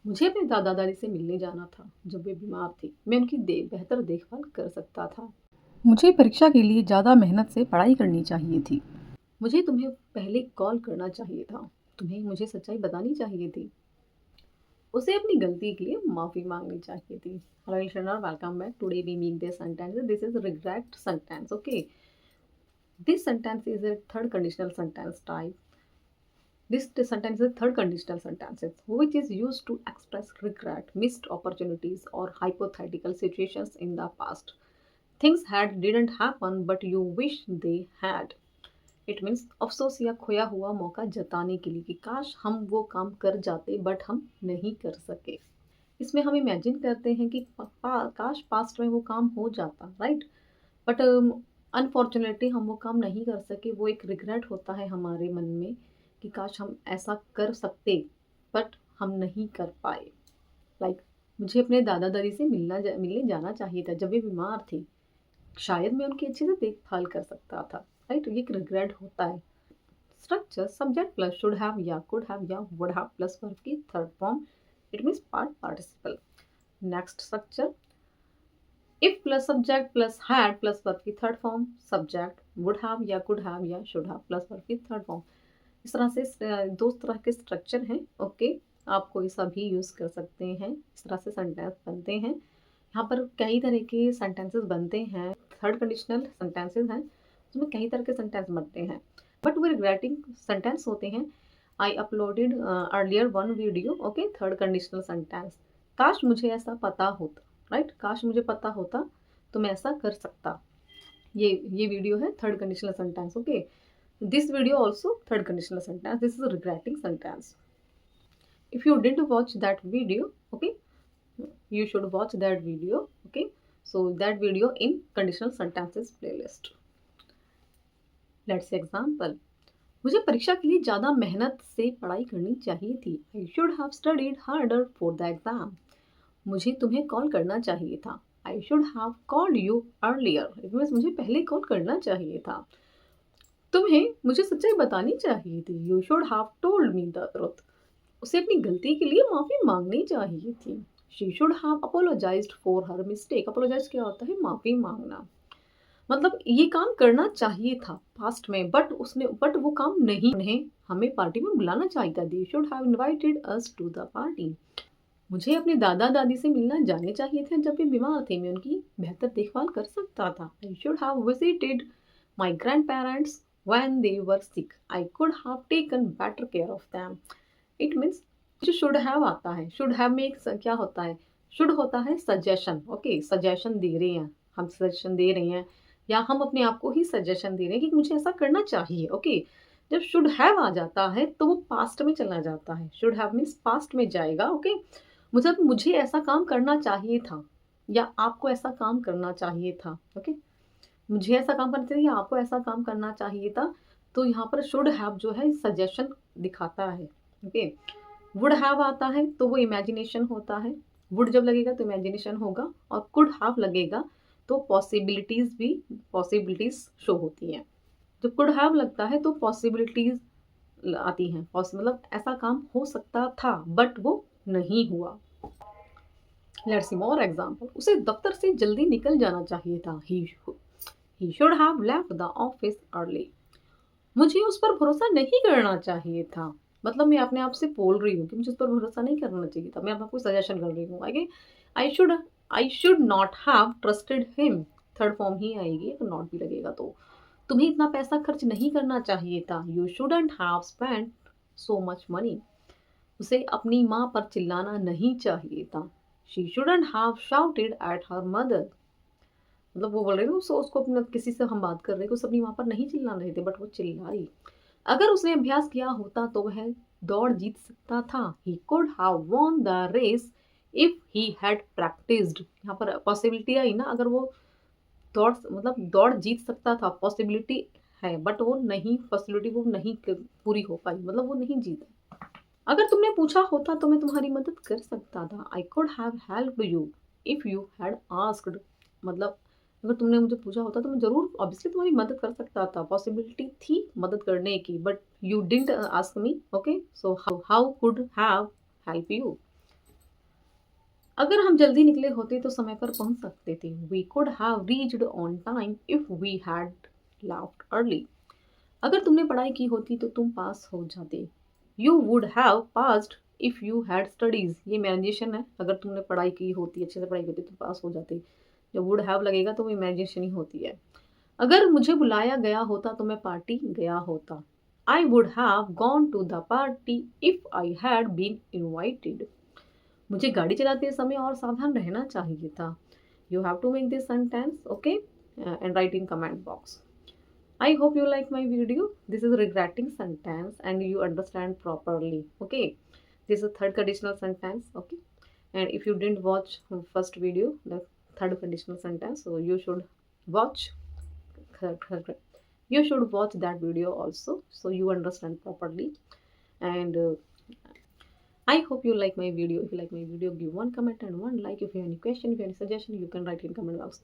मुझे अपने दादा दादी से मिलने जाना था जब वे बीमार थे। मैं उनकी बेहतर देखभाल कर सकता था। मुझे परीक्षा के लिए ज़्यादा मेहनत से पढ़ाई करनी चाहिए थी। मुझे तुम्हें पहले कॉल करना चाहिए था। तुम्हें मुझे सच्चाई बतानी चाहिए थी। उसे अपनी गलती के लिए माफी मांगनी चाहिए थी। Hello listener, welcome back. Today we make this sentence. This is regret sentence. Okay, this sentence is a third conditional sentence type. This sentence is a third conditional sentence which is used to express regret, missed opportunities, or hypothetical situations in the past. Things had didn't happen but you wish they had. It means अफसोस या खोया हुआ मौका जताने के लिए कि काश हम वो काम कर जाते बट हम नहीं कर सके। इसमें हम इमेजिन करते हैं कि काश पास्ट में वो काम हो जाता, राइट, बट अनफॉर्चुनेटली हम वो काम नहीं कर सके। वो एक रिग्रेट होता है हमारे मन में कि काश हम ऐसा कर सकते बट हम नहीं कर पाए। लाइक मुझे अपने दादा दादी से मिलने जाना चाहिए था जब वे बीमार थे। शायद मैं उनकी अच्छे से देखभाल कर सकता था, राइट। ये एक रिग्रेट होता है। Structure subject plus should have या कुड हैव या वुड हैव प्लस वर्ब की third form. It means part participle. Next structure if plus subject plus had plus verb की third form. Subject would have या could have या should have plus verb की third form. इस तरह से दो तरह के स्ट्रक्चर हैं। ओके, आप कोई सा भी यूज़ कर सकते हैं। इस तरह से सेंटेंस बनते हैं। यहाँ पर कई तरह के सेंटेंसेस बनते हैं। थर्ड कंडीशनल सेंटेंसेस हैं, उसमें कई तरह के सेंटेंस बनते हैं बट वो रिग्रेटिंग सेंटेंस होते हैं। I uploaded earlier one video. Okay, third conditional sentence. काश मुझे ऐसा पता होता, राइट, काश मुझे पता होता तो मैं ऐसा कर सकता। ये वीडियो है third conditional sentence. Okay, this video also third conditional sentence. This is a regretting sentence. If you didn't watch that video, okay, you should watch that video. Okay, so that video in conditional sentences playlist. Let's say example. मुझे परीक्षा के लिए ज़्यादा मेहनत से पढ़ाई करनी चाहिए थी। I should have studied harder for the exam. मुझे तुम्हें कॉल करना चाहिए था। I should have called you earlier. It means मुझे पहले कॉल करना चाहिए था। तुम्हें मुझे सच्चाई बतानी चाहिए थी। You should have told me the truth. उसे अपनी गलती के लिए माफ़ी मांगनी चाहिए थी। She should have apologised for her mistake. Apologise क्या होता है? माफ़ी मांगना। मतलब ये काम करना चाहिए था पास्ट में बट वो काम नहीं। उन्हें हमें पार्टी में बुलाना चाहिए था। They should have invited us to the party. मुझे अपने दादा दादी से मिलना जाने चाहिए थे जब वे बीमार थे। मैं उनकी बेहतर देखभाल कर सकता था। I should have visited my grand parents when they were sick. I could have taken better care of them. It means जो should have आता है, should have में एक क्या होता है? should होता है सजेशन। ओके, सजेशन दे रहे हैं, हम सजेशन दे रहे हैं या हम अपने आप को ही सजेशन दे रहे हैं कि मुझे ऐसा करना चाहिए। ओके, जब शुड हैव आ जाता है तो वो पास्ट में चला जाता है। शुड हैव मीन्स पास्ट में जाएगा। ओके, मतलब मुझे ऐसा काम करना चाहिए था या आपको ऐसा काम करना चाहिए था। ओके, मुझे ऐसा काम करना चाहिए, आपको ऐसा काम करना चाहिए था। तो यहाँ पर शुड हैव जो है सजेशन दिखाता है। ओके, वुड हैव आता है तो वो इमेजिनेशन होता है। वुड जब लगेगा तो इमेजिनेशन होगा और कुड हैव लगेगा तो पॉसिबिलिटीज शो होती हैं। जब कुड हैव लगता है तो पॉसिबिलिटीज आती हैं। मतलब ऐसा काम हो सकता था बट वो नहीं हुआ। Let's see more example. उसे दफ्तर से जल्दी निकल जाना चाहिए था। He should have left the office early. मुझे उस पर भरोसा नहीं करना चाहिए था। मतलब मैं अपने आप से बोल रही हूँ कि मुझे उस पर भरोसा नहीं करना चाहिए था। मैं आपको सजेशन कर रही हूँ। आगे I should not have trusted him. Third form ही आएगी अगर नॉट भी लगेगा तो। तुम्हें इतना पैसा खर्च नहीं करना चाहिए था। You shouldn't have spent so much money. उसे अपनी माँ पर चिल्लाना नहीं चाहिए था। She shouldn't have shouted at her mother. मतलब वो बोल रहे थे उसको अपना किसी से हम बात कर रहे थे, उसे अपनी वहाँ पर नहीं चिल्ला रहे थे बट वो चिल्लाई। अगर उसने अभ्यास किया होता तो वह दौड़ जीत सकता था। He could have won the race if he had practised. यहाँ पर पॉसिबिलिटी आई ना, अगर वो दौड़ जीत सकता था, पॉसिबिलिटी है बट वो नहीं, पॉसिबिलिटी वो नहीं पूरी हो पाई, मतलब वो नहीं जीता। अगर तुमने पूछा होता तो मैं तुम्हारी मदद कर सकता था। I could have helped you if you had asked. मतलब अगर तुमने मुझे पूछा होता तो मैं ज़रूर ऑब्वियसली तुम्हारी मदद कर सकता था। पॉसिबिलिटी थी मदद करने की but you didn't ask me. Okay, so how could have help you. अगर हम जल्दी निकले होते तो समय पर पहुंच सकते थे. We could have reached on time if we had left early. अगर तुमने पढ़ाई की होती तो तुम पास हो जाते. You would have passed if you had studies. ये इमेजिनेशन है. अगर तुमने पढ़ाई की होती, अच्छे से पढ़ाई की होती तो पास हो जाते. जब would have लगेगा तो वो इमेजिनेशन ही होती है. अगर मुझे बुलाया गया होता तो मैं पार्टी गया होता. I would have gone to the party if I had been invited. मुझे गाड़ी चलाते समय और सावधान रहना चाहिए था. You have to make this sentence, okay? And write in comment box. I hope you like my video. This is regretting sentence and you understand properly. Okay. This is third conditional sentence. Okay. And if you didn't watch first video, the third conditional sentence, so you should watch. You should watch that video also, so you understand properly. And I hope you like my video. If you like my video, give one comment and one like. If you have any question, if you have any suggestion, you can write in comment box.